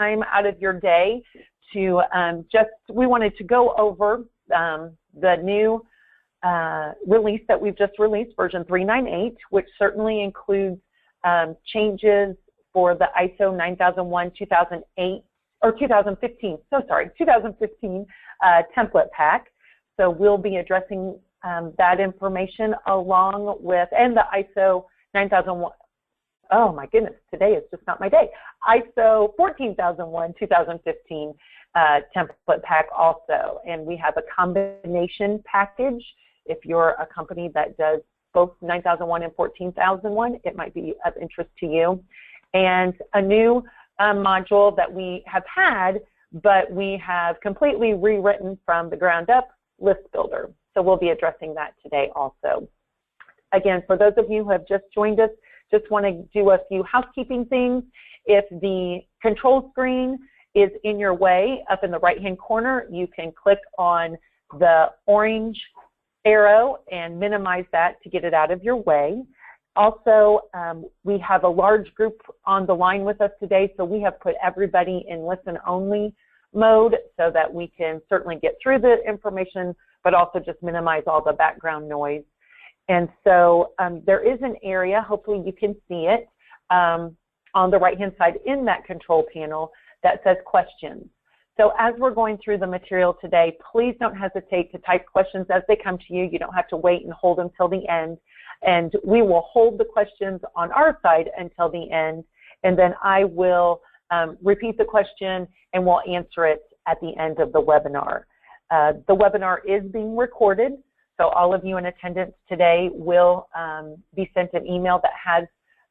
out of your day to we wanted to go over the new release that we've just released, version 3.98, which certainly includes changes for the ISO 9001 2008 or 2015. So sorry, 2015 template pack. So we'll be addressing that information along with, and the ISO 9001. Oh my goodness, today is just not my day. ISO 14001 2015 template pack also, and we have a combination package. If you're a company that does both 9001 and 14001, it might be of interest to you. And a new module that we have had, but we have completely rewritten from the ground up, List Builder. So we'll be addressing that today also. Again, for those of you who have just joined us, just want to do a few housekeeping things. If the control screen is in your way, up in the right-hand corner, you can click on the orange arrow and minimize that to get it out of your way. Also, we have a large group on the line with us today, so we have put everybody in listen-only mode so that we can certainly get through the information, but also just minimize all the background noise. And so there is an area, hopefully you can see it, on the right-hand side in that control panel that says questions. So as we're going through the material today, please don't hesitate to type questions as they come to you. You don't have to wait and hold them till the end. And we will hold the questions on our side until the end, and then I will repeat the question and we'll answer it at the end of the webinar. The webinar is being recorded, so all of you in attendance today will be sent an email that has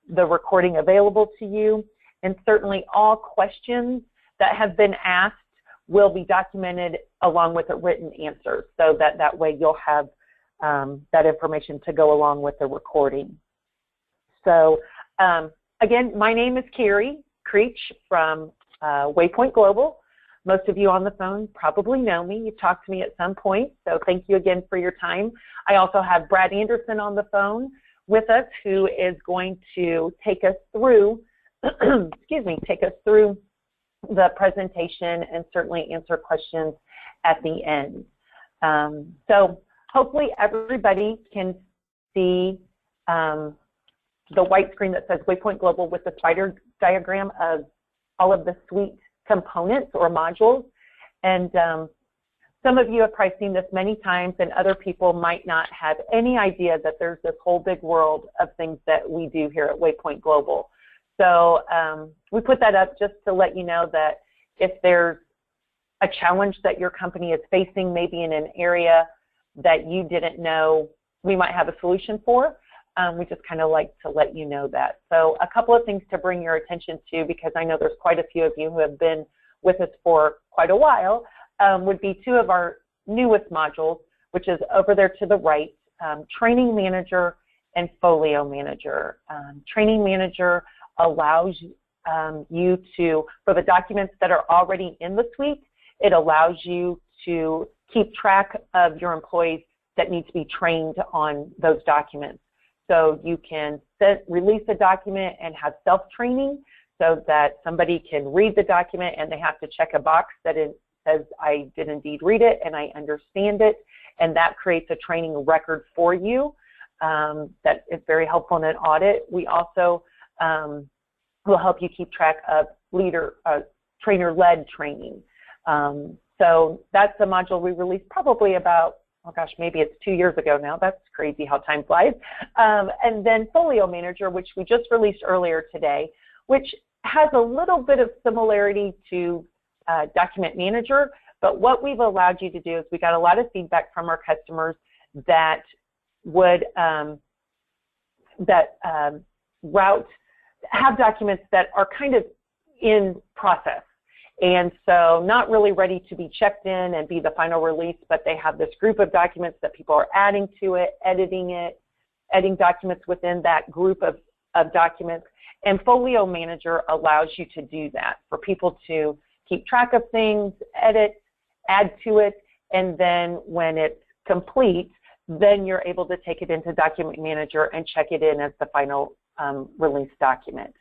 the recording available to you, and certainly all questions that have been asked will be documented along with a written answer, so that way you'll have that information to go along with the recording. So again, my name is Carrie Creech from Waypoint Global. Most of you on the phone probably know me. You've talked to me at some point, so thank you again for your time. I also have Brad Anderson on the phone with us, who is going to take us through, excuse me, take us through the presentation and certainly answer questions at the end. So hopefully everybody can see the white screen that says Waypoint Global with the spider diagram of all of the suite components or modules. And some of you have probably seen this many times, and other people might not have any idea that there's this whole big world of things that we do here at Waypoint Global. So we put that up just to let you know that if there's a challenge that your company is facing, maybe in an area that you didn't know we might have a solution for, we just kind of like to let you know that. So a couple of things to bring your attention to, because I know there's quite a few of you who have been with us for quite a while, would be two of our newest modules, which is over there to the right, Training Manager and Folio Manager. Training Manager allows you to, for the documents that are already in the suite, it allows you to keep track of your employees that need to be trained on those documents. So you can release a document and have self-training so that somebody can read the document and they have to check a box that it says, I did indeed read it and I understand it, and that creates a training record for you that is very helpful in an audit. We also will help you keep track of trainer-led training. So that's a module we released probably about, oh gosh, maybe it's 2 years ago now. That's crazy how time flies. And then Folio Manager, which we just released earlier today, which has a little bit of similarity to Document Manager, but what we've allowed you to do is we got a lot of feedback from our customers that would have documents that are kind of in process. And so not really ready to be checked in and be the final release, but they have this group of documents that people are adding to it, adding documents within that group of documents. And Folio Manager allows you to do that, for people to keep track of things, edit, add to it, and then when it's complete, then you're able to take it into Document Manager and check it in as the final release document.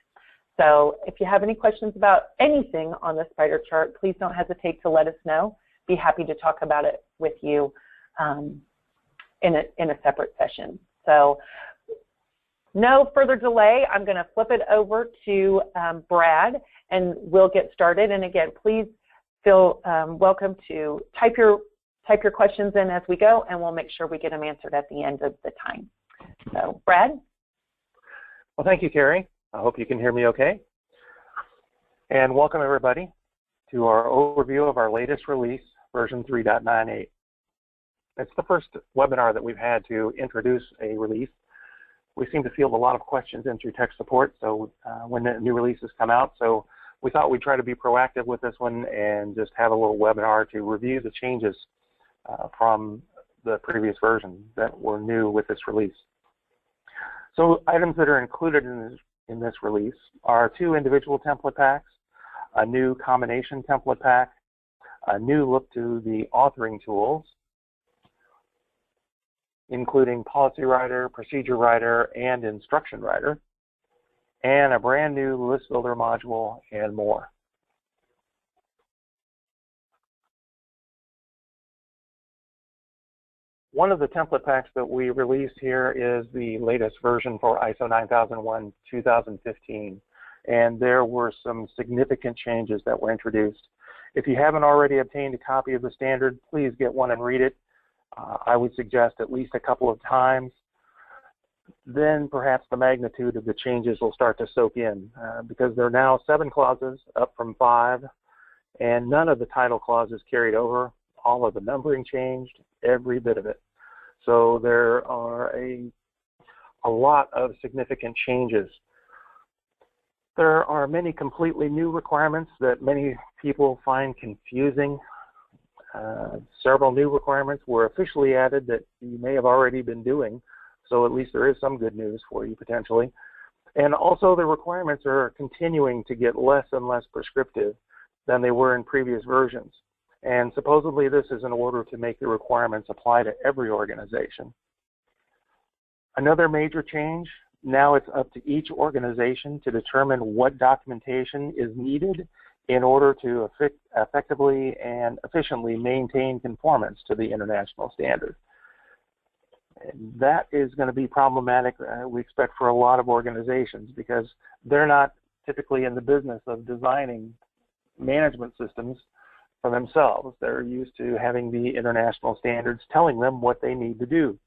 So if you have any questions about anything on the spider chart, please don't hesitate to let us know. Be happy to talk about it with you in a separate session. So no further delay. I'm going to flip it over to Brad, and we'll get started. And again, please feel welcome to type your questions in as we go, and we'll make sure we get them answered at the end of the time. So, Brad? Well, thank you, Carrie. I hope you can hear me okay. And welcome, everybody, to our overview of our latest release, version 3.98. It's the first webinar that we've had to introduce a release. We seem to field a lot of questions in through tech support, so when the new releases come out, so we thought we'd try to be proactive with this one and just have a little webinar to review the changes from the previous version that were new with this release. So items that are included in this release are 2 individual template packs, a new combination template pack, a new look to the authoring tools, including Policy Writer, Procedure Writer, and Instruction Writer, and a brand new List Builder module, and more. One of the template packs that we released here is the latest version for ISO 9001-2015, and there were some significant changes that were introduced. If you haven't already obtained a copy of the standard, please get one and read it. I would suggest at least a couple of times. Then perhaps the magnitude of the changes will start to soak in, because there are now 7 clauses, up from 5, and none of the title clauses carried over. All of the numbering changed, every bit of it. So there are a lot of significant changes. There are many completely new requirements that many people find confusing. Several new requirements were officially added that you may have already been doing, so at least there is some good news for you potentially. And also the requirements are continuing to get less and less prescriptive than they were in previous versions. And supposedly this is in order to make the requirements apply to every organization. Another major change, now it's up to each organization to determine what documentation is needed in order to effectively and efficiently maintain conformance to the international standard. And that is going to be problematic, we expect, for a lot of organizations, because they're not typically in the business of designing management systems for themselves. They're used to having the international standards telling them what they need to do.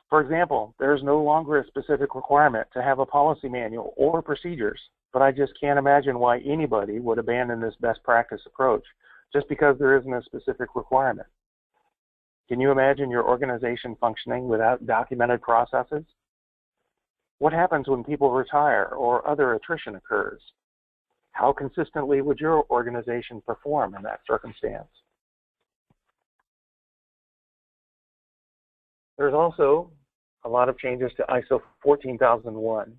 For example, there's no longer a specific requirement to have a policy manual or procedures, but I just can't imagine why anybody would abandon this best practice approach just because there isn't a specific requirement. Can you imagine your organization functioning without documented processes? What happens when people retire or other attrition occurs? How consistently would your organization perform in that circumstance? There's also a lot of changes to ISO 14001.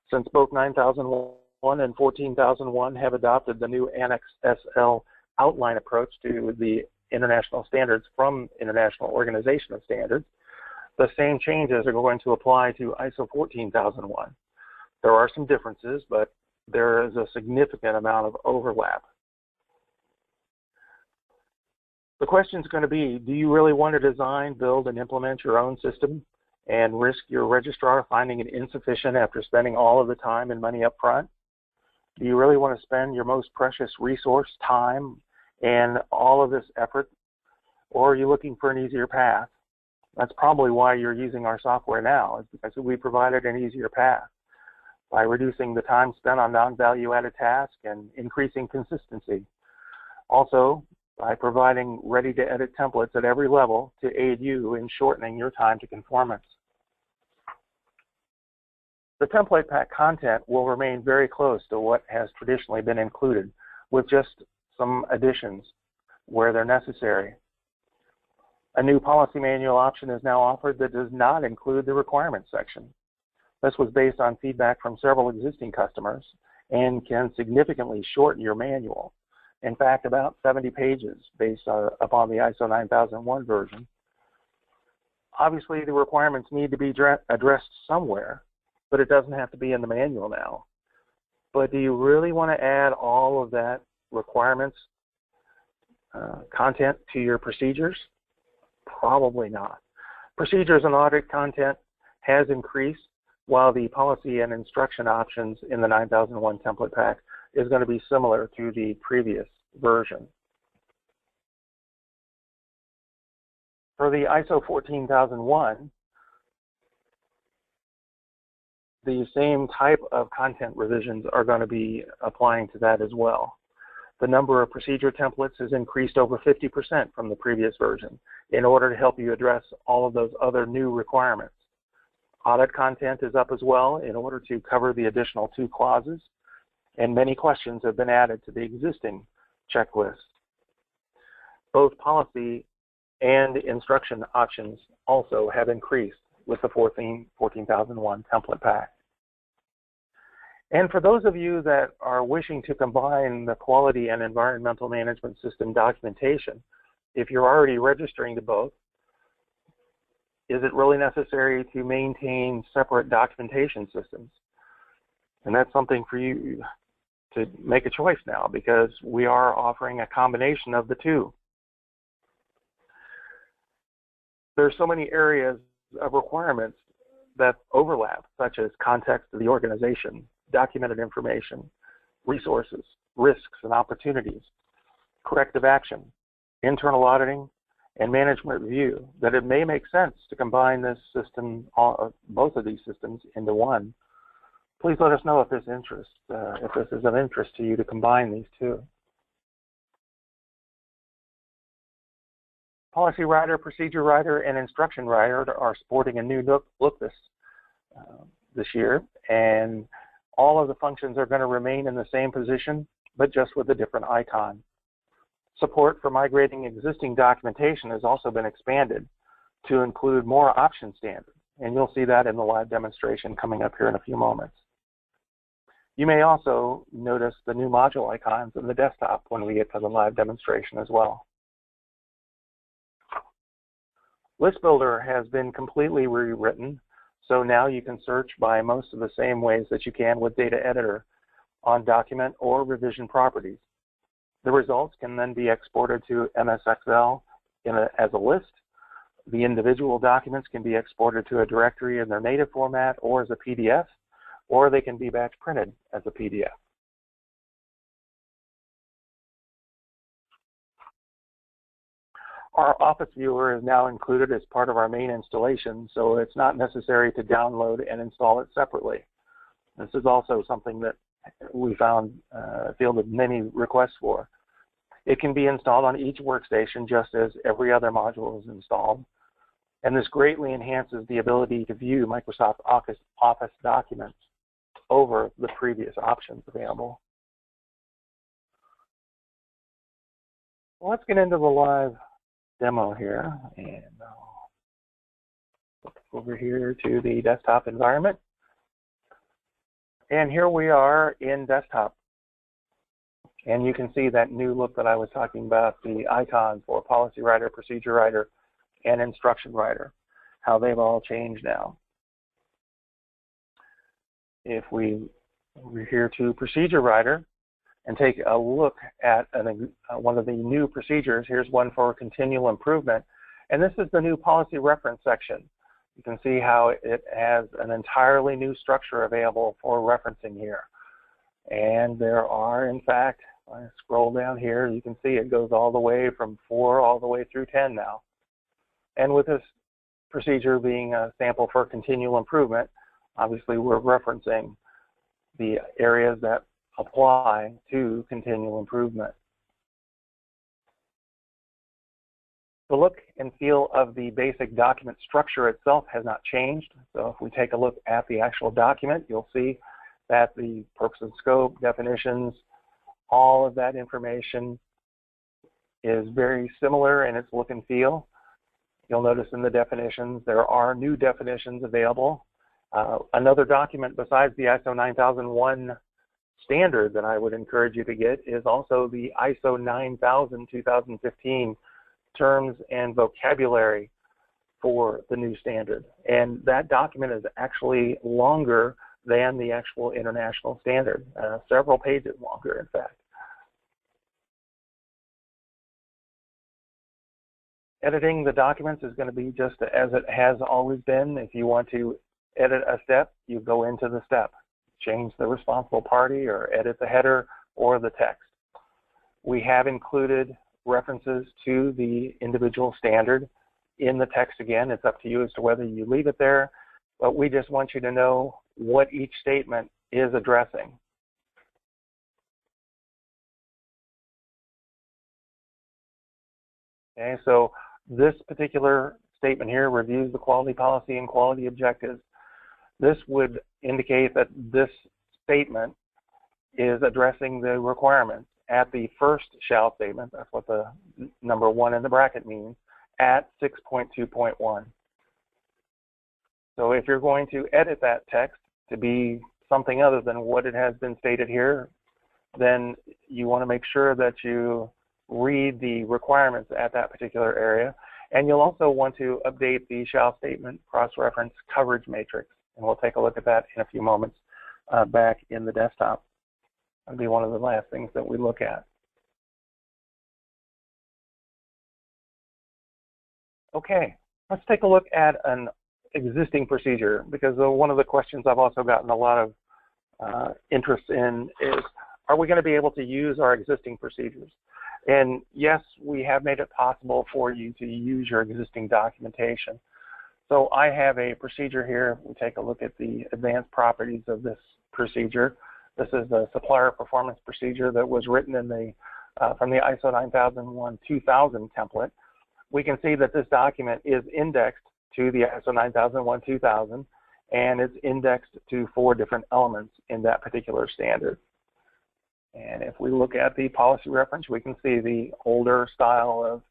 Since both 9001 and 14001 have adopted the new Annex SL outline approach to the international standards from International Organization of Standards, the same changes are going to apply to ISO 14001. There are some differences, but there is a significant amount of overlap. The question is going to be, do you really want to design, build, and implement your own system and risk your registrar finding it insufficient after spending all of the time and money up front? Do you really want to spend your most precious resource, time, and all of this effort, or are you looking for an easier path? That's probably why you're using our software now, is because we provided an easier path by reducing the time spent on non-value-added tasks and increasing consistency. Also, by providing ready-to-edit templates at every level to aid you in shortening your time to conformance. The template pack content will remain very close to what has traditionally been included, with just some additions where they're necessary. A new policy manual option is now offered that does not include the requirements section. This was based on feedback from several existing customers and can significantly shorten your manual. In fact, about 70 pages based upon the ISO 9001 version. Obviously, the requirements need to be addressed somewhere, but it doesn't have to be in the manual now. But do you really want to add all of that requirements, content to your procedures? Probably not. Procedures and audit content has increased, while the policy and instruction options in the 9001 template pack is going to be similar to the previous version. For the ISO 14001, the same type of content revisions are going to be applying to that as well. The number of procedure templates has increased over 50% from the previous version in order to help you address all of those other new requirements. Audit content is up as well in order to cover the additional 2 clauses, and many questions have been added to the existing checklist. Both policy and instruction options also have increased with the 14001 template pack. And for those of you that are wishing to combine the quality and environmental management system documentation, if you're already registering to both, is it really necessary to maintain separate documentation systems? And that's something for you to make a choice now, because we are offering a combination of the two. There's so many areas of requirements that overlap, such as context of the organization, documented information, resources, risks and opportunities, corrective action, internal auditing, and management review, that it may make sense to combine this system, both of these systems, into one. Please let us know if this is of interest to you to combine these two. Policy Writer, Procedure Writer, and Instruction Writer are sporting a new look this year, and all of the functions are going to remain in the same position, but just with a different icon. Support for migrating existing documentation has also been expanded to include more option standards, and you'll see that in the live demonstration coming up here in a few moments. You may also notice the new module icons in the desktop when we get to the live demonstration as well. List Builder has been completely rewritten, so now you can search by most of the same ways that you can with Data Editor on document or revision properties. The results can then be exported to MS Excel as a list. The individual documents can be exported to a directory in their native format or as a PDF, or they can be batch printed as a PDF. Our Office Viewer is now included as part of our main installation, so it's not necessary to download and install it separately. This is also something that we found fielded many requests for. It can be installed on each workstation just as every other module is installed, and this greatly enhances the ability to view Microsoft Office documents over the previous options available. Well, let's get into the live demo here, and over here to the desktop environment. And here we are in desktop. And you can see that new look that I was talking about, the icons for Policy Writer, Procedure Writer, and Instruction Writer, how they've all changed now. If we're here to Procedure Writer and take a look at one of the new procedures, here's one for continual improvement. And this is the new policy reference section. You can see how it has an entirely new structure available for referencing here. And there are, in fact, if I scroll down here, you can see it goes all the way from 4 all the way through 10 now. And with this procedure being a sample for continual improvement, obviously we're referencing the areas that apply to continual improvement. The look and feel of the basic document structure itself has not changed. So if we take a look at the actual document, you'll see that the purpose and scope, definitions, all of that information is very similar in its look and feel. You'll notice in the definitions there are new definitions available. Another document besides the ISO 9001 standard that I would encourage you to get is also the ISO 9000 2015 terms and vocabulary for the new standard. And that document is actually longer than the actual international standard, several pages longer, in fact. Editing the documents is going to be just as it has always been. If you want to edit a step, you go into the step, change the responsible party, or edit the header or the text. We have included references to the individual standard in the text again. It's up to you as to whether you leave it there, but we just want you to know what each statement is addressing. Okay, so this particular statement here reviews the quality policy and quality objectives. This would indicate that this statement is addressing the requirements at the first shall statement. That's what the number 1 in the bracket means, at 6.2.1. So if you're going to edit that text to be something other than what it has been stated here, then you want to make sure that you read the requirements at that particular area. And you'll also want to update the shall statement cross-reference coverage matrix. And we'll take a look at that in a few moments back in the desktop. That'll be one of the last things that we look at. Okay, let's take a look at an existing procedure, because one of the questions I've also gotten a lot of interest in is, are we going to be able to use our existing procedures? And yes, we have made it possible for you to use your existing documentation. So I have a procedure here. We take a look at the advanced properties of this procedure. This is the supplier performance procedure that was written in the from the ISO 9001-2000 template. We can see that this document is indexed to the ISO 9001-2000, and it's indexed to 4 different elements in that particular standard. And if we look at the policy reference, we can see the older style of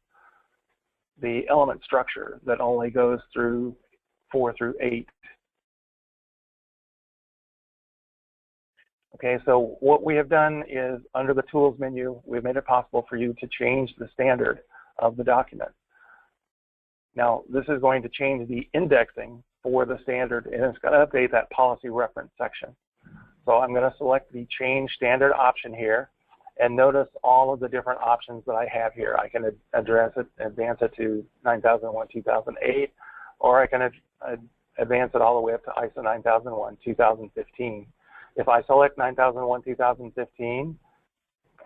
the element structure that only goes through 4 through 8. Okay, so what we have done is, under the Tools menu, we've made it possible for you to change the standard of the document. Now, this is going to change the indexing for the standard, and it's going to update that policy reference section. So I'm going to select the Change Standard option here, and notice all of the different options that I have here. I can advance it to 9001-2008, or I can advance it all the way up to ISO 9001-2015. If I select 9001-2015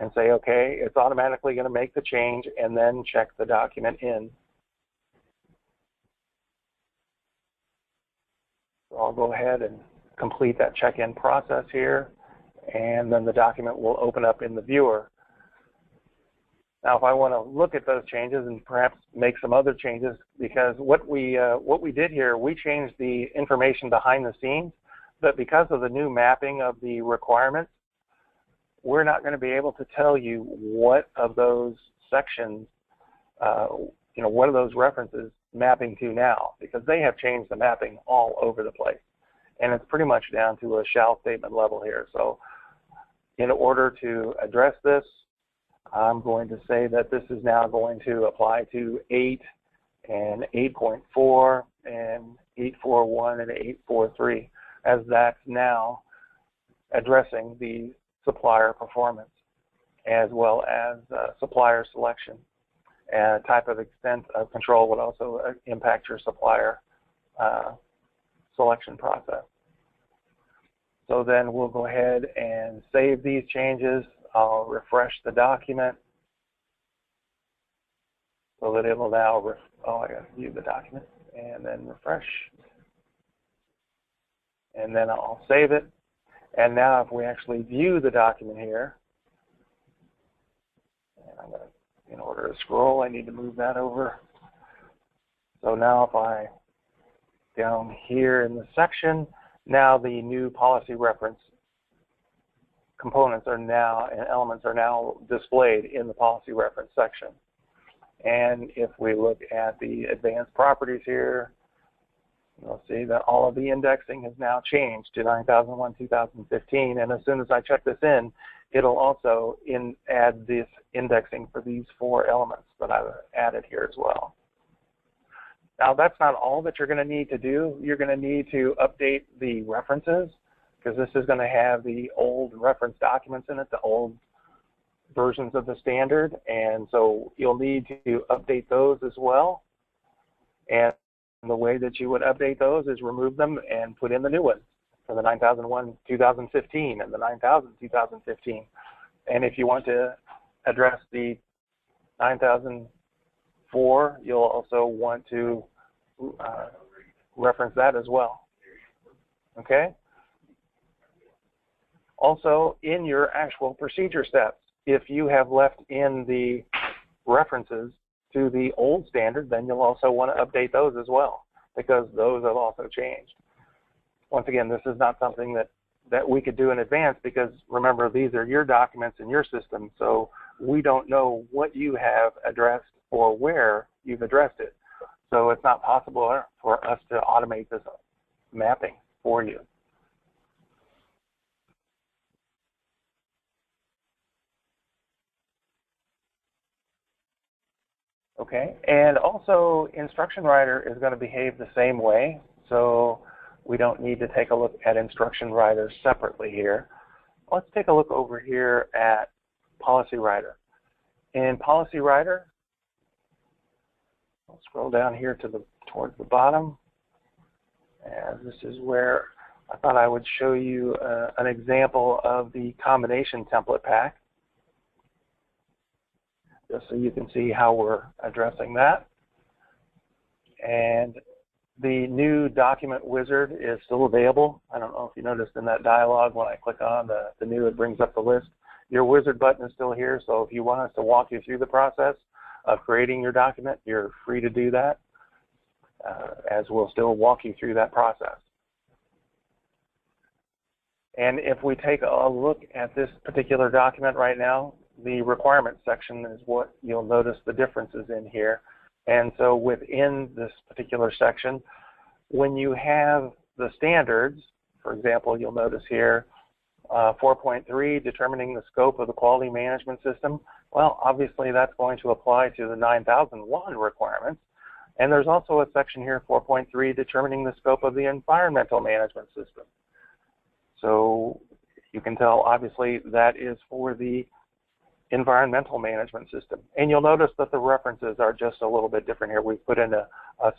and say OK, it's automatically going to make the change and then check the document in. So I'll go ahead and complete that check-in process here, and then the document will open up in the viewer. Now, if I want to look at those changes and perhaps make some other changes, because what we did here, we changed the information behind the scenes, but because of the new mapping of the requirements, we're not going to be able to tell you what of those sections, what are those references mapping to now, because they have changed the mapping all over the place. And it's pretty much down to a shall statement level here. So in order to address this, I'm going to say that this is now going to apply to 8 and 8.4 and 8.4.1 and 8.4.3, as that's now addressing the supplier performance as well as supplier selection. And type of extent of control would also impact your supplier selection process. So then we'll go ahead and save these changes. I'll refresh the document so that it will now, I got to view the document, and then refresh. And then I'll save it. And now if we actually view the document here, and I'm going to, in order to scroll, I need to move that over. So now if I, down here in the section, now the new policy reference components are now, and elements are now displayed in the policy reference section. And if we look at the advanced properties here, you'll see that all of the indexing has now changed to 9001-2015. And as soon as I check this in, it'll also add this indexing for these 4 elements that I've added here as well. Now, that's not all that you're going to need to do. You're going to need to update the references, because this is going to have the old reference documents in it, the old versions of the standard, and so you'll need to update those as well. And the way that you would update those is remove them and put in the new ones for the 9001 2015 and the 9000 2015. And if you want to address the 9004, you'll also want to reference that as well. Okay? Also, in your actual procedure steps, if you have left in the references to the old standard, then you'll also want to update those as well, because those have also changed. Once again, this is not something that we could do in advance, because remember, these are your documents in your system, so we don't know what you have addressed or where you've addressed it. So it's not possible for us to automate this mapping for you. Okay, and also Instruction Writer is going to behave the same way, so we don't need to take a look at Instruction Writer separately here. Let's take a look over here at Policy Writer. In Policy Writer, I'll scroll down here to towards the bottom, and this is where I thought I would show you an example of the combination template pack, just so you can see how we're addressing that. And the new document wizard is still available. I don't know if you noticed in that dialog, when I click on the new, it brings up the list. Your wizard button is still here, so if you want us to walk you through the process of creating your document, you're free to do that, as we'll still walk you through that process. And if we take a look at this particular document right now, the requirements section is what you'll notice the differences in here. And so within this particular section, when you have the standards, for example, you'll notice here 4.3, determining the scope of the quality management system. Well, obviously that's going to apply to the 9001 requirements. And there's also a section here, 4.3, determining the scope of the environmental management system. So you can tell, obviously, that is for the environmental management system. And you'll notice that the references are just a little bit different here. We've put in a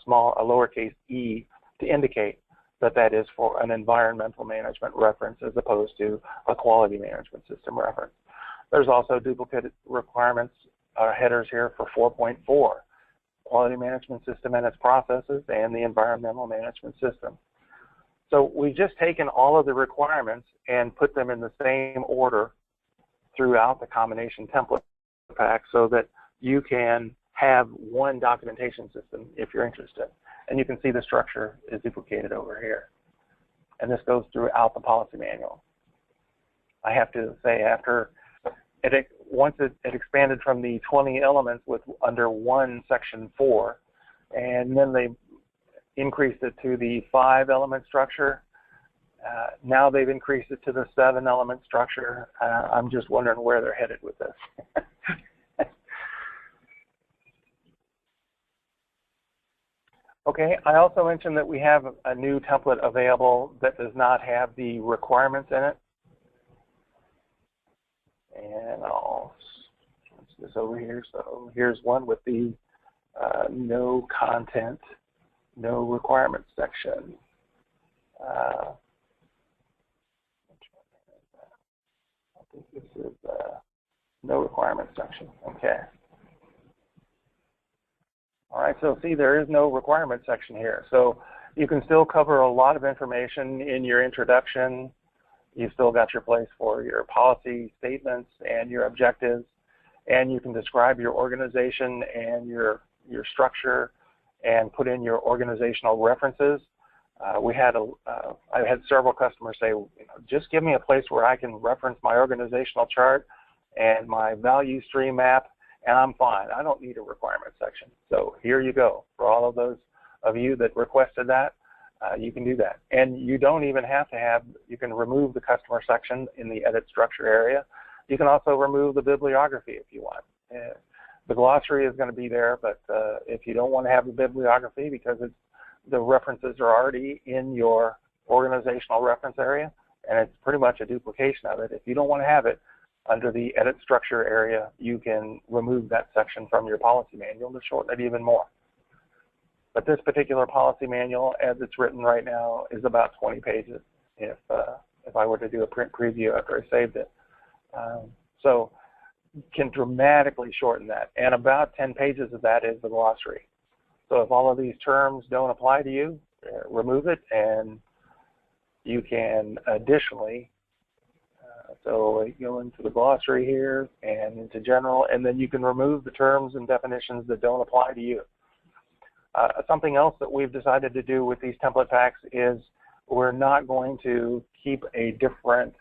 lowercase e to indicate that that is for an environmental management reference as opposed to a quality management system reference. There's also duplicate requirements headers here for 4.4, quality management system and its processes, and the environmental management system. So we've just taken all of the requirements and put them in the same order throughout the combination template pack, so that you can have one documentation system if you're interested. And you can see the structure is duplicated over here. And this goes throughout the policy manual. I have to say, after once it expanded from the 20 elements with under one section 4, and then they increased it to the 5-element structure. Now they've increased it to the 7-element structure. I'm just wondering where they're headed with this. Okay, I also mentioned that we have a new template available that does not have the requirements in it. And I'll switch this over here. So here's one with the no content, no requirements section. I think this is no requirements section. Okay. All right, so see, there is no requirements section here. So you can still cover a lot of information in your introduction. You've still got your place for your policy statements and your objectives, and you can describe your organization and your structure and put in your organizational references. I've had several customers say, just give me a place where I can reference my organizational chart and my value stream map, and I'm fine. I don't need a requirement section. So here you go. For all of those of you that requested that, you can do that. And you don't even have to have, you can remove the customer section in the edit structure area. You can also remove the bibliography if you want. The glossary is going to be there, but If you don't want to have the bibliography because the references are already in your organizational reference area, and it's pretty much a duplication of it. If you don't want to have it, under the edit structure area, you can remove that section from your policy manual to shorten it even more. But this particular policy manual, as it's written right now, is about 20 pages if I were to do a print preview after I saved it. So can dramatically shorten that. And about 10 pages of that is the glossary. So if all of these terms don't apply to you, remove it, and you can additionally, so go into the glossary here and into general, and then you can remove the terms and definitions that don't apply to you. Something else that we've decided to do with these template packs is we're not going to keep a different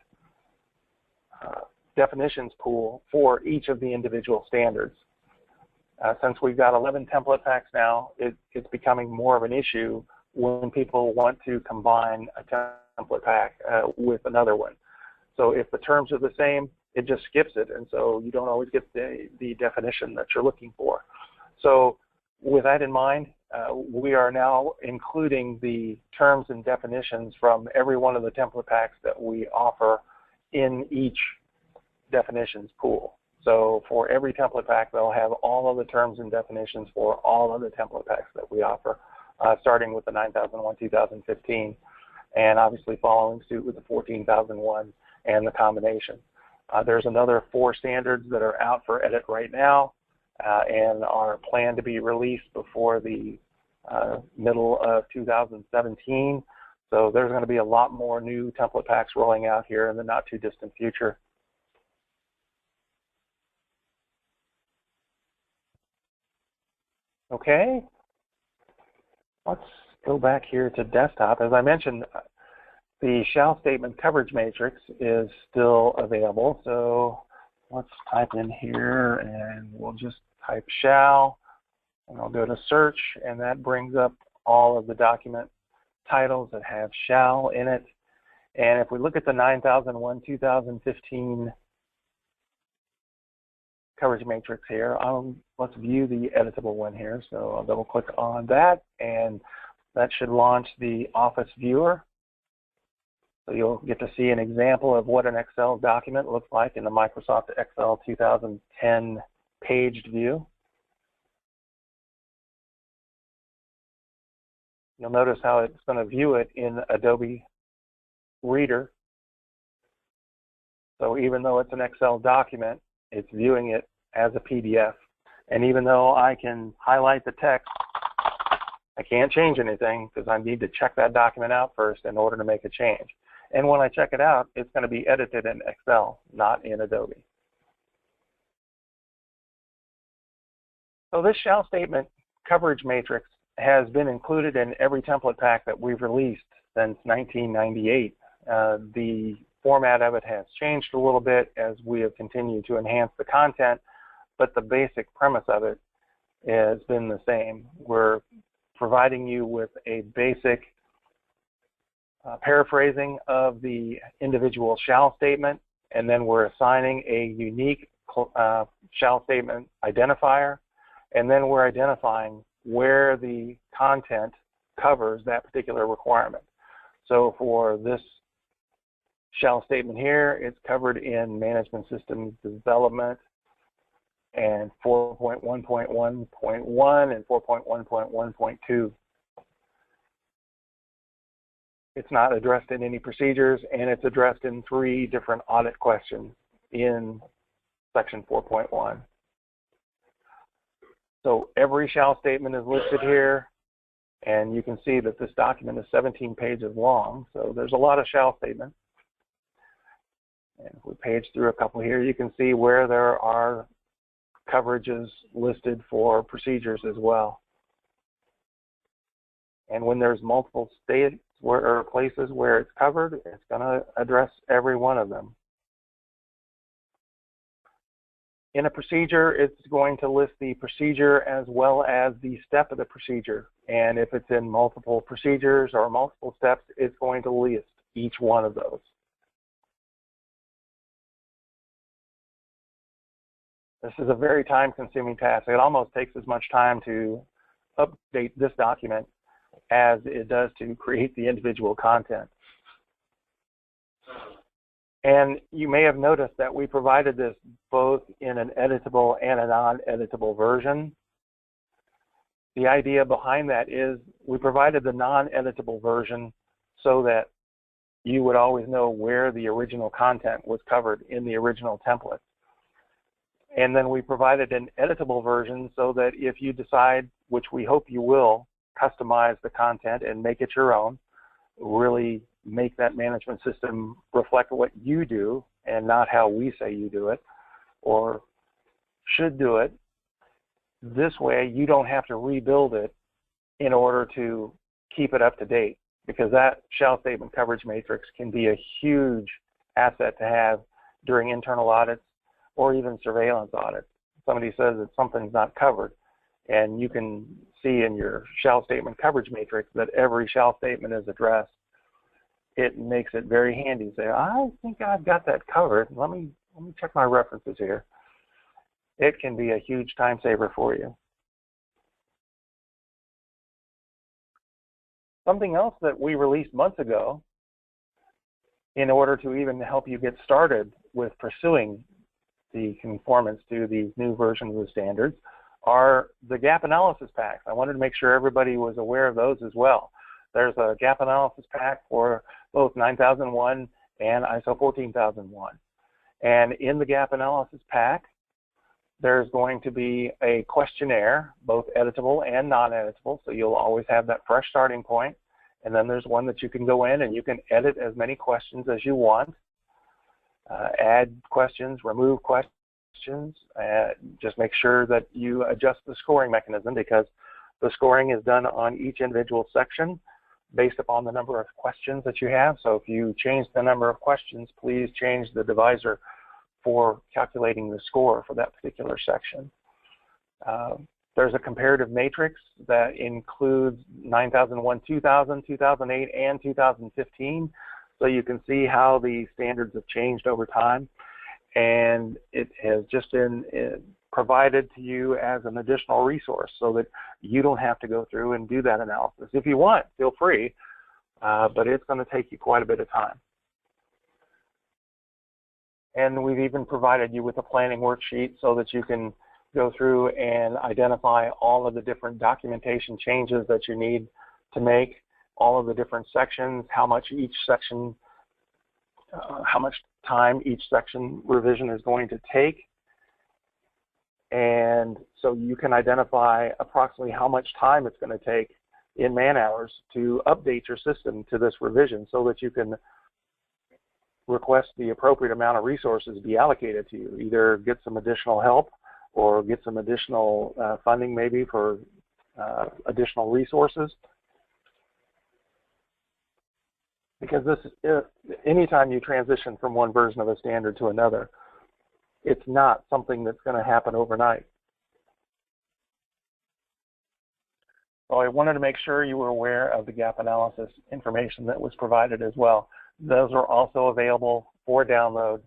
definitions pool for each of the individual standards. Since we've got 11 template packs now, it's becoming more of an issue when people want to combine a template pack with another one. So if the terms are the same, it just skips it, and so you don't always get the definition that you're looking for. So with that in mind, we are now including the terms and definitions from every one of the template packs that we offer in each definitions pool. So for every template pack, they'll have all of the terms and definitions for all of the template packs that we offer, starting with the 9001-2015, and obviously following suit with the 14001 and the combination. There's another 4 standards that are out for edit right now and are planned to be released before the middle of 2017. So there's going to be a lot more new template packs rolling out here in the not too distant future. Okay, let's go back here to desktop. As I mentioned, the shall statement coverage matrix is still available. So let's type in here, and we'll just type shall, and I'll go to search, and that brings up all of the document titles that have shall in it. And if we look at the 9001-2015 coverage matrix here, let's view the editable one here. So I'll double click on that, and that should launch the Office viewer. So you'll get to see an example of what an Excel document looks like in the Microsoft Excel 2010 paged view. You'll notice how it's going to view it in Adobe Reader. So even though it's an Excel document, it's viewing it as a PDF. And even though I can highlight the text, I can't change anything because I need to check that document out first in order to make a change. And when I check it out, it's going to be edited in Excel, not in Adobe. So this shall statement coverage matrix has been included in every template pack that we've released since 1998. The format of it has changed a little bit as we have continued to enhance the content, but the basic premise of it has been the same. We're providing you with a basic paraphrasing of the individual shall statement, and then we're assigning a unique shall statement identifier, and then we're identifying where the content covers that particular requirement. So for this shall statement here, it's covered in management systems development and 4.1.1.1 and 4.1.1.2. It's not addressed in any procedures, and it's addressed in 3 different audit questions in section 4.1. So every shall statement is listed here, and you can see that this document is 17 pages long, so there's a lot of shall statements. And if we page through a couple here, you can see where there are coverages listed for procedures as well. And when there's multiple states or places where it's covered, it's going to address every one of them. In a procedure, it's going to list the procedure as well as the step of the procedure. And if it's in multiple procedures or multiple steps, it's going to list each one of those. This is a very time-consuming task. It almost takes as much time to update this document as it does to create the individual content. And you may have noticed that we provided this both in an editable and a non-editable version. The idea behind that is we provided the non-editable version so that you would always know where the original content was covered in the original template. And then we provided an editable version so that if you decide, which we hope you will, customize the content and make it your own, really make that management system reflect what you do and not how we say you do it or should do it. This way you don't have to rebuild it in order to keep it up to date, because that shall statement coverage matrix can be a huge asset to have during internal audits or even surveillance audits. Somebody says that something's not covered, and you can see in your shall statement coverage matrix that every shall statement is addressed. It makes it very handy to say, I think I've got that covered. Let me check my references here. It can be a huge time saver for you. Something else that we released months ago in order to even help you get started with pursuing the conformance to these new versions of the standards are the gap analysis packs. I wanted to make sure everybody was aware of those as well. There's a gap analysis pack for both 9001 and ISO 14001. And in the gap analysis pack, there's going to be a questionnaire, both editable and non-editable, so you'll always have that fresh starting point. And then there's one that you can go in and you can edit as many questions as you want, add questions, remove questions, just make sure that you adjust the scoring mechanism, because the scoring is done on each individual section based upon the number of questions that you have. So if you change the number of questions, please change the divisor for calculating the score for that particular section. There's a comparative matrix that includes 9001, 2000, 2008, and 2015. So you can see how the standards have changed over time. And it has just been provided to you as an additional resource so that you don't have to go through and do that analysis. If you want, feel free, but it's going to take you quite a bit of time. And we've even provided you with a planning worksheet so that you can go through and identify all of the different documentation changes that you need to make, all of the different sections, how much each section, how much time each section revision is going to take. And so you can identify approximately how much time it's going to take in man hours to update your system to this revision so that you can request the appropriate amount of resources to be allocated to you. Either get some additional help or get some additional funding maybe for additional resources. Because this, anytime you transition from one version of a standard to another, it's not something that's going to happen overnight. So I wanted to make sure you were aware of the gap analysis information that was provided as well. Those are also available for download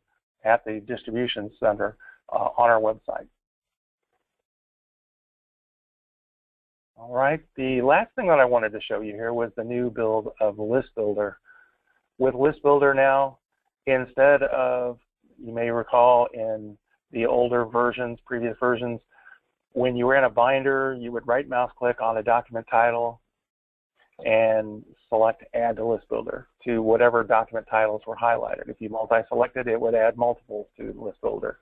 at the distribution center on our website. All right, the last thing that I wanted to show you here was the new build of List Builder. With List Builder now, instead of, you may recall in the older versions, previous versions, when you were in a binder, you would right mouse click on a document title and select Add to List Builder to whatever document titles were highlighted. If you multi-selected, it would add multiples to List Builder.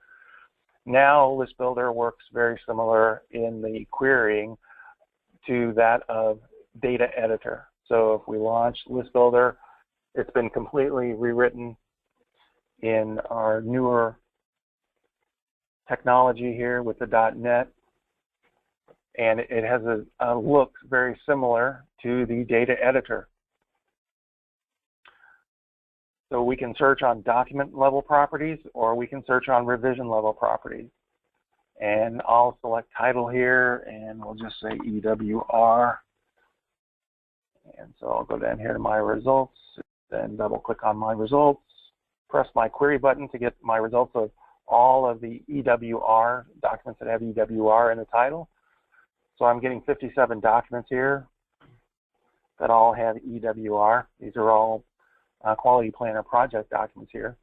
Now List Builder works very similar in the querying to that of Data Editor. So if we launch List Builder, it's been completely rewritten in our newer technology here with the .NET, and it has a look very similar to the data editor. So we can search on document level properties, or we can search on revision level properties. And I'll select title here, and we'll just say EWR. And so I'll go down here to my results, then double click on my results, press my query button to get my results of all of the EWR documents that have EWR in the title. So I'm getting 57 documents here that all have EWR. These are all quality planner project documents here.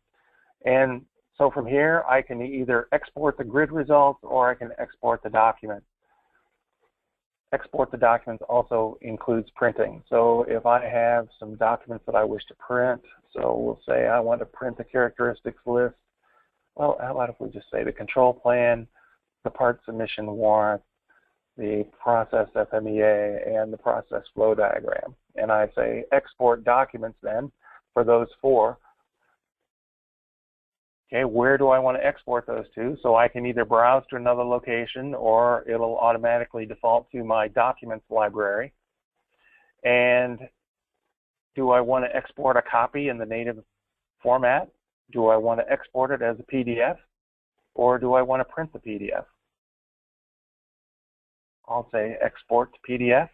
And so from here, I can either export the grid results or I can export the document. Export the documents also includes printing. So if I have some documents that I wish to print, so we'll say I want to print the characteristics list. Well, how about if we just say the control plan, the part submission warrant, the process FMEA, and the process flow diagram. And I say export documents then for those four. Okay, where do I want to export those to? So I can either browse to another location or it'll automatically default to my documents library. And do I want to export a copy in the native format? Do I want to export it as a PDF? Or do I want to print the PDF? I'll say export to PDF.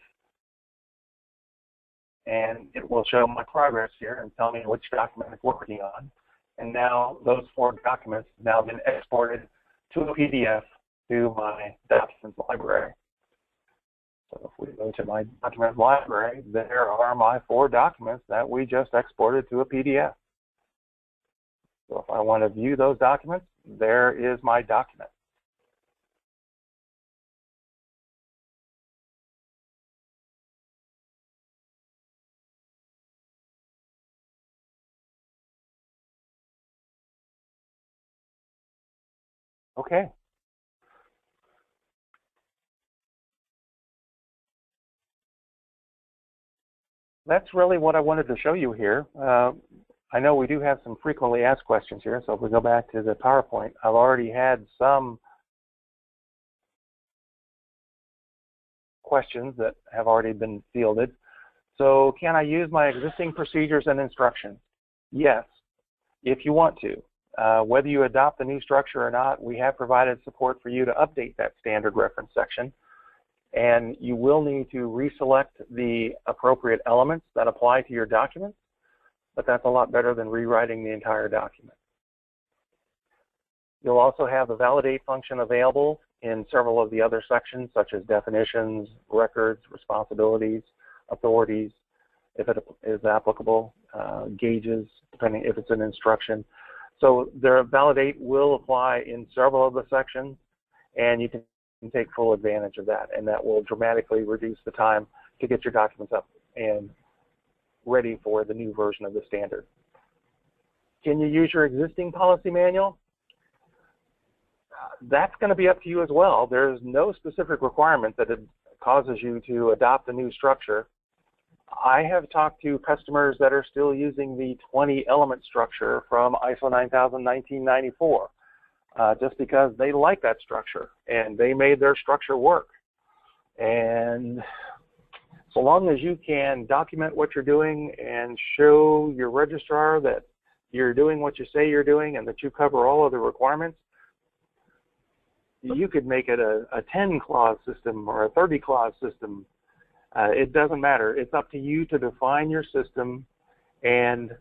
And it will show my progress here and tell me which document I'm working on. And now those four documents have now been exported to a PDF to my documents library. So if we go to my documents library, there are my four documents that we just exported to a PDF. So if I want to view those documents, there is my document. Okay. That's really what I wanted to show you here. I know we do have some frequently asked questions here, so if we go back to the PowerPoint, I've already had some questions that have already been fielded. So can I use my existing procedures and instructions? Yes, if you want to. Whether you adopt the new structure or not, we have provided support for you to update that standard reference section. And you will need to reselect the appropriate elements that apply to your document, but that's a lot better than rewriting the entire document. You'll also have the validate function available in several of the other sections, such as definitions, records, responsibilities, authorities, if it is applicable, gauges, depending if it's an instruction. So the validate will apply in several of the sections, and you can take full advantage of that, and that will dramatically reduce the time to get your documents up and ready for the new version of the standard. Can you use your existing policy manual? That's going to be up to you as well. There's no specific requirement that it causes you to adopt a new structure. I have talked to customers that are still using the 20-element structure from ISO 9000 1994 just because they like that structure and they made their structure work. And so long as you can document what you're doing and show your registrar that you're doing what you say you're doing and that you cover all of the requirements, you could make it a 10-clause system or a 30-clause system. It doesn't matter. It's up to you to define your system and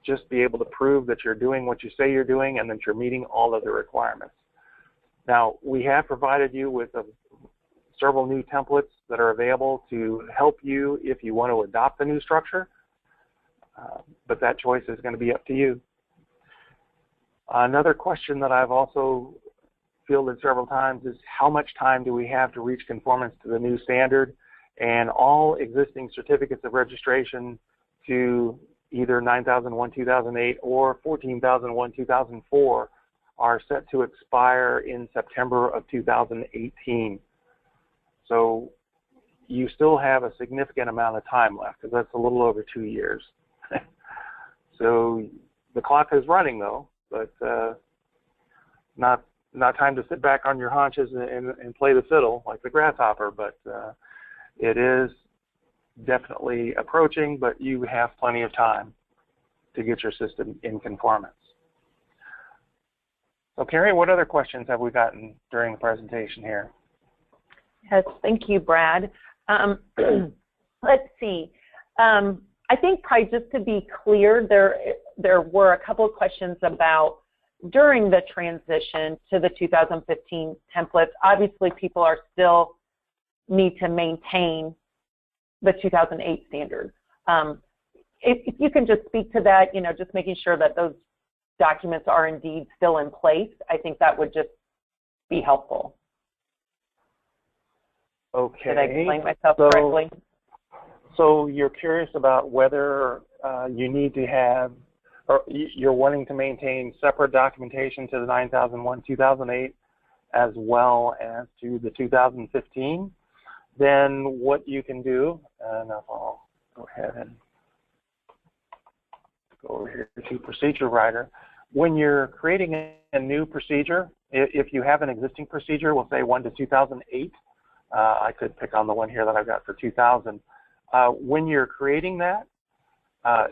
just be able to prove that you're doing what you say you're doing and that you're meeting all of the requirements. Now, we have provided you with several new templates that are available to help you if you want to adopt the new structure, but that choice is going to be up to you. Another question that I've also fielded several times is how much time do we have to reach conformance to the new standard? And all existing certificates of registration to either 9001-2008 or 14001-2004 are set to expire in September of 2018. So you still have a significant amount of time left, because that's a little over 2 years. So the clock is running though, but not time to sit back on your haunches and play the fiddle like the grasshopper, but it is definitely approaching, but you have plenty of time to get your system in conformance. So Carrie, what other questions have we gotten during the presentation here? Yes, thank you, Brad. Let's see. I think probably just to be clear, there were a couple of questions about during the transition to the 2015 templates. Obviously, people are still need to maintain the 2008 standard. If you can just speak to that, just making sure that those documents are indeed still in place, I think that would just be helpful. Okay. Did I explain myself correctly? So you're curious about whether you need to have, or you're wanting to maintain separate documentation to the 9001, 2008, as well as to the 2015. Then what you can do, and I'll go ahead and go over here to Procedure Writer. When you're creating a new procedure, if you have an existing procedure, we'll say 1 to 2008. I could pick on the one here that I've got for 2000. When you're creating that,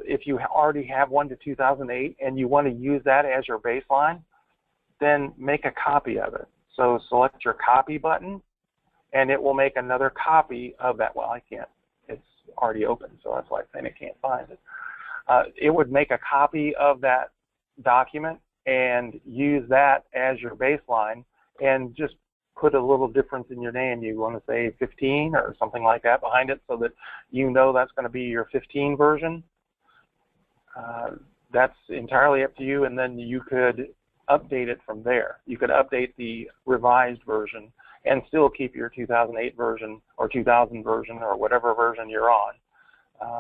if you already have 1 to 2008 and you want to use that as your baseline, then make a copy of it. So select your copy button, and it will make another copy of that. Well, I can't. It's already open, so that's why I'm saying I can't find it. It would make a copy of that document and use that as your baseline, and just put a little difference in your name. You want to say 15 or something like that behind it, so that you know that's going to be your 15 version. That's entirely up to you, and then you could update it from there. You could update the revised version and still keep your 2008 version or 2000 version or whatever version you're on.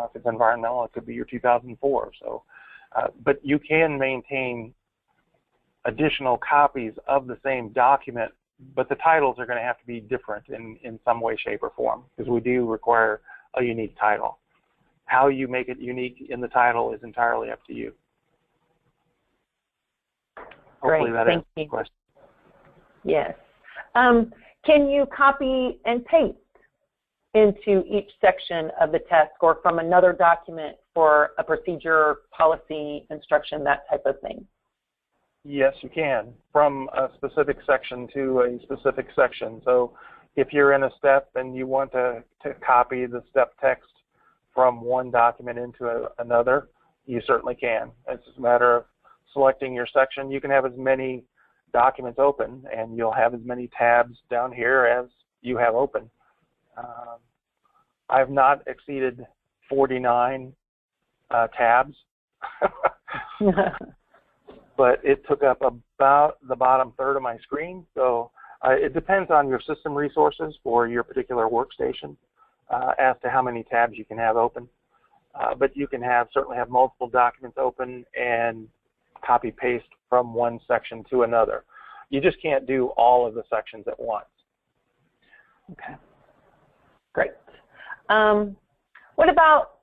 If it's environmental, it could be your 2004. So, but you can maintain additional copies of the same document, but the titles are going to have to be different in some way, shape, or form, because we do require a unique title. How you make it unique in the title is entirely up to you. Hopefully that answers the question. Yes. Can you copy and paste into each section of the test, or from another document for a procedure, policy, instruction, that type of thing? Yes, you can, from a specific section to a specific section. So if you're in a step and you want to copy the step text from one document into another, you certainly can. It's just a matter of selecting your section. You can have as many documents open, and you'll have as many tabs down here as you have open. I've not exceeded 49 tabs, but it took up about the bottom third of my screen. So it depends on your system resources for your particular workstation as to how many tabs you can have open. But you can certainly have multiple documents open and copy paste from one section to another. You just can't do all of the sections at once. Okay, great. What about,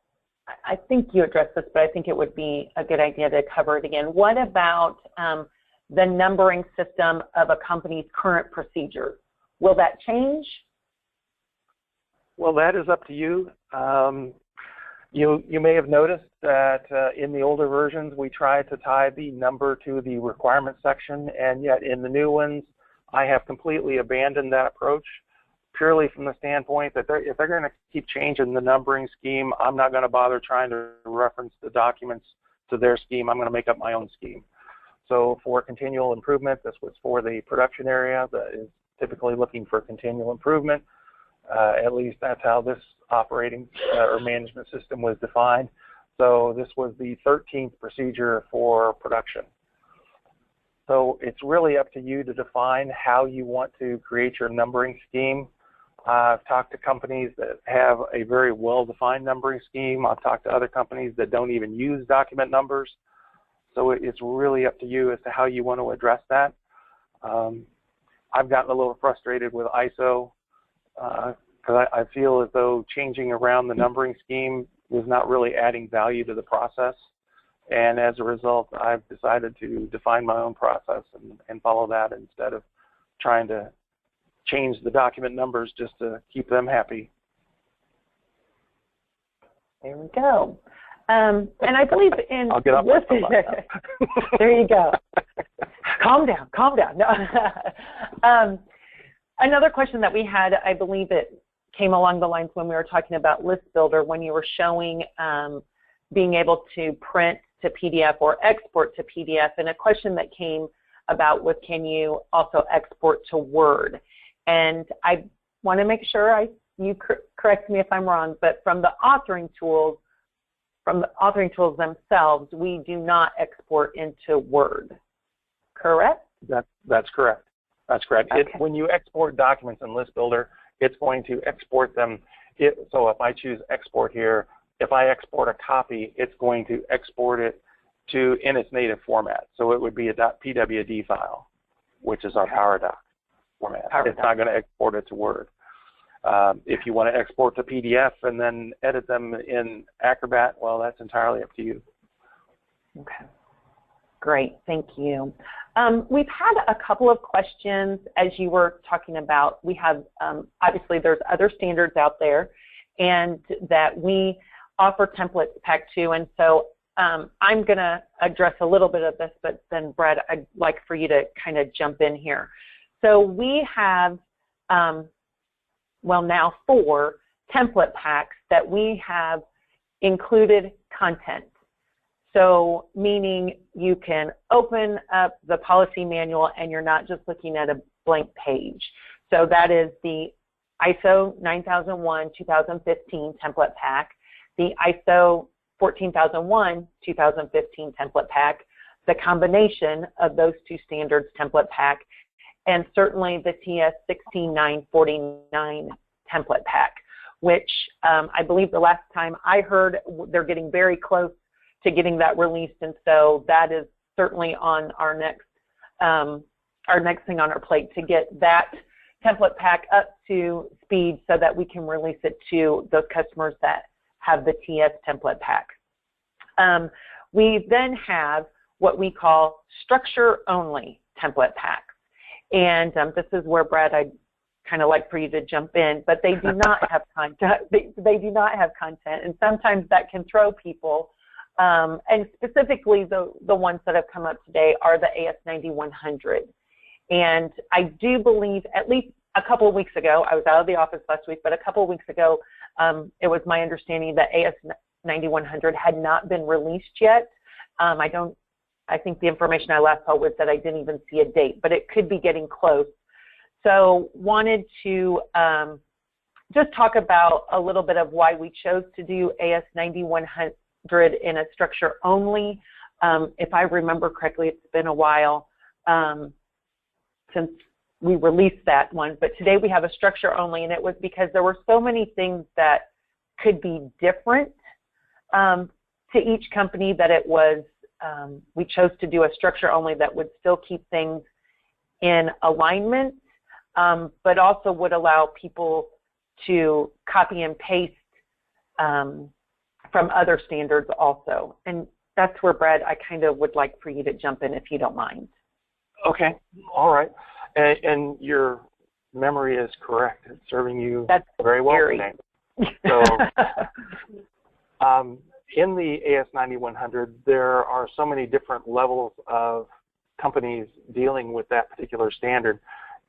I think you addressed this, but I think it would be a good idea to cover it again. What about the numbering system of a company's current procedure? Will that change? Well, that is up to you. You may have noticed that in the older versions we try to tie the number to the requirement section, and yet in the new ones I have completely abandoned that approach, purely from the standpoint that if they're going to keep changing the numbering scheme, I'm not going to bother trying to reference the documents to their scheme. I'm going to make up my own scheme. So for continual improvement, this was for the production area that is typically looking for continual improvement. At least that's how this operating or management system was defined. So this was the 13th procedure for production. So it's really up to you to define how you want to create your numbering scheme. I've talked to companies that have a very well-defined numbering scheme. I've talked to other companies that don't even use document numbers. So it's really up to you as to how you want to address that. I've gotten a little frustrated with ISO because I feel as though changing around the numbering scheme was not really adding value to the process. And as a result, I've decided to define my own process and follow that instead of trying to change the document numbers just to keep them happy. There we go. And I believe in... I'll get off my phone now. There you go. Calm down, calm down. No. Another question that we had, I believe it came along the lines when we were talking about List Builder, when you were showing being able to print to PDF or export to PDF, and a question that came about was, can you also export to Word? And I want to make sure I you correct me if I'm wrong, but from the authoring tools themselves, we do not export into Word, correct? That's correct. That's correct. Okay. When you export documents in List Builder, it's going to export them. So if I choose export here, if I export a copy, it's going to export it in its native format. So it would be a .pwd file, which is our PowerDoc format. It's not going to export it to Word. If you want to export to PDF and then edit them in Acrobat, well, that's entirely up to you. Okay. Great, thank you. We've had a couple of questions as you were talking about. We have, obviously there's other standards out there and that we offer template pack to, and so I'm going to address a little bit of this, but then Brad, I'd like for you to kind of jump in here. So we have, well, now 4 template packs that we have included content. So meaning you can open up the policy manual and you're not just looking at a blank page. So that is the ISO 9001-2015 template pack, the ISO 14001-2015 template pack, the combination of those 2 standards template pack, and certainly the TS 16949 template pack, which I believe the last time I heard they're getting very close to getting that released, and so that is certainly on our next thing on our plate to get that template pack up to speed so that we can release it to those customers that have the TS template pack. We then have what we call structure-only template packs, and this is where, Brad, I'd kind of like for you to jump in, but they do not have content. They do not have content, and sometimes that can throw people. And specifically, the ones that have come up today are the AS9100. And I do believe, at least a couple of weeks ago, I was out of the office last week, but a couple of weeks ago, it was my understanding that AS9100 had not been released yet. I think the information I last saw was that I didn't even see a date, but it could be getting close. So wanted to just talk about a little bit of why we chose to do AS9100 in a structure only. If I remember correctly, it's been a while since we released that one, but today we have a structure only, and it was because there were so many things that could be different to each company that it was, we chose to do a structure only that would still keep things in alignment, but also would allow people to copy and paste from other standards also. And that's where, Brad, I kind of would like for you to jump in if you don't mind. Okay, all right. And your memory is correct. It's serving you very well today. So in the AS9100, there are so many different levels of companies dealing with that particular standard.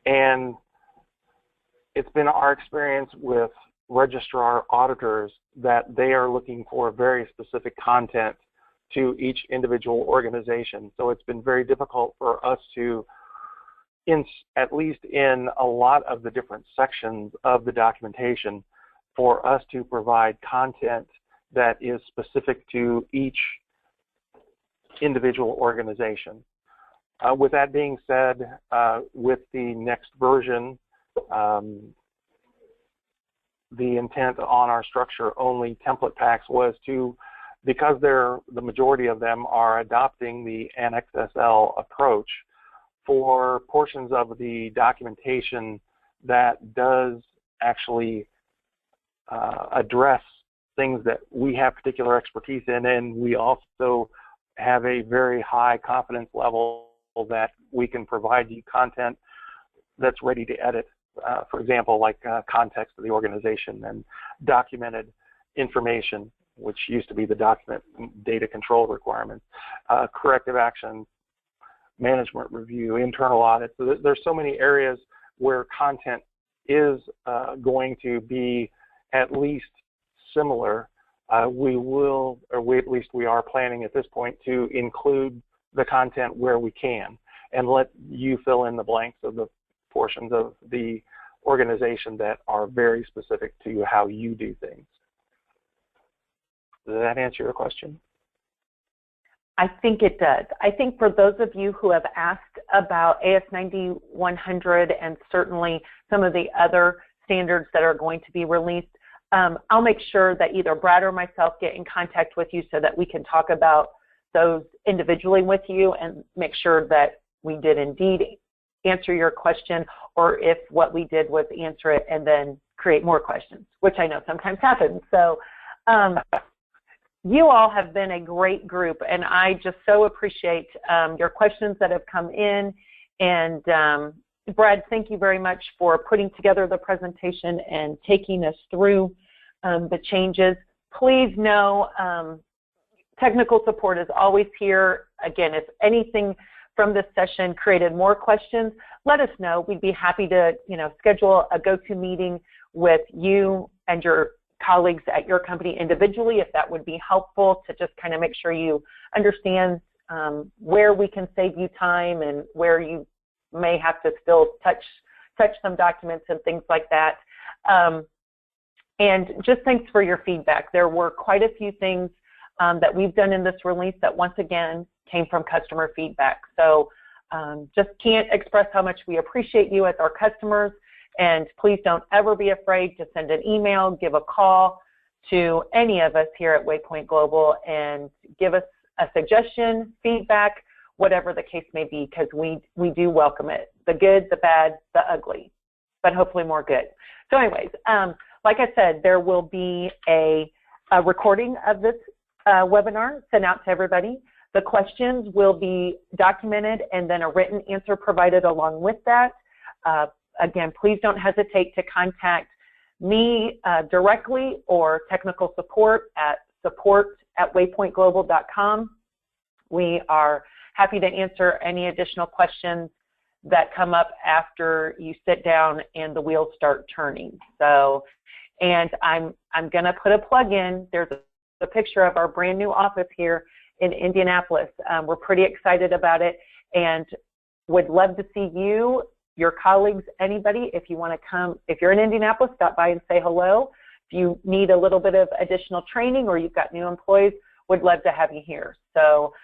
And it's been our experience with registrar auditors that they are looking for very specific content to each individual organization. So it's been very difficult for us to, at least in a lot of the different sections of the documentation, for us to provide content that is specific to each individual organization. With that being said, with the next version, the intent on our structure-only template packs was to, because the majority of them are adopting the Annex SL approach, for portions of the documentation that does actually address things that we have particular expertise in, and we also have a very high confidence level that we can provide you content that's ready to edit. For example, like context of the organization and documented information, which used to be the document data control requirements, corrective action, management review, internal audit. So there's so many areas where content is going to be at least similar. We are planning at this point to include the content where we can and let you fill in the blanks of the portions of the organization that are very specific to how you do things. Does that answer your question? I think it does. I think for those of you who have asked about AS 9100 and certainly some of the other standards that are going to be released, I'll make sure that either Brad or myself get in contact with you so that we can talk about those individually with you and make sure that we did indeed answer your question, or if what we did was answer it and then create more questions, which I know sometimes happens. So you all have been a great group, and I just so appreciate your questions that have come in. And Brad, thank you very much for putting together the presentation and taking us through the changes. Please know technical support is always here. Again, if anything from this session created more questions, let us know. We'd be happy to, schedule a go-to meeting with you and your colleagues at your company individually, if that would be helpful, to just kind of make sure you understand where we can save you time and where you may have to still touch some documents and things like that. And just thanks for your feedback. There were quite a few things that we've done in this release that once again came from customer feedback. So just can't express how much we appreciate you as our customers. And please don't ever be afraid to send an email, give a call to any of us here at Waypoint Global and give us a suggestion, feedback, whatever the case may be, because we do welcome it. The good, the bad, the ugly, but hopefully more good. So anyways, like I said, there will be a recording of this webinar sent out to everybody. The questions will be documented and then a written answer provided along with that. Again, please don't hesitate to contact me directly or technical support at support@waypointglobal.com. We are happy to answer any additional questions that come up after you sit down and the wheels start turning. So, and I'm going to put a plug in. There's a picture of our brand new office here in Indianapolis. We're pretty excited about it and would love to see you, your colleagues, anybody. If you want to come, if you're in Indianapolis, stop by and say hello. If you need a little bit of additional training or you've got new employees, would love to have you here. So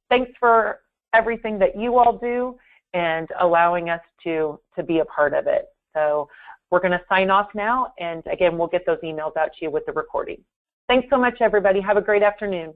thanks for everything that you all do and allowing us to be a part of it. So we're going to sign off now, and again, we'll get those emails out to you with the recording. Thanks so much, everybody. Have a great afternoon.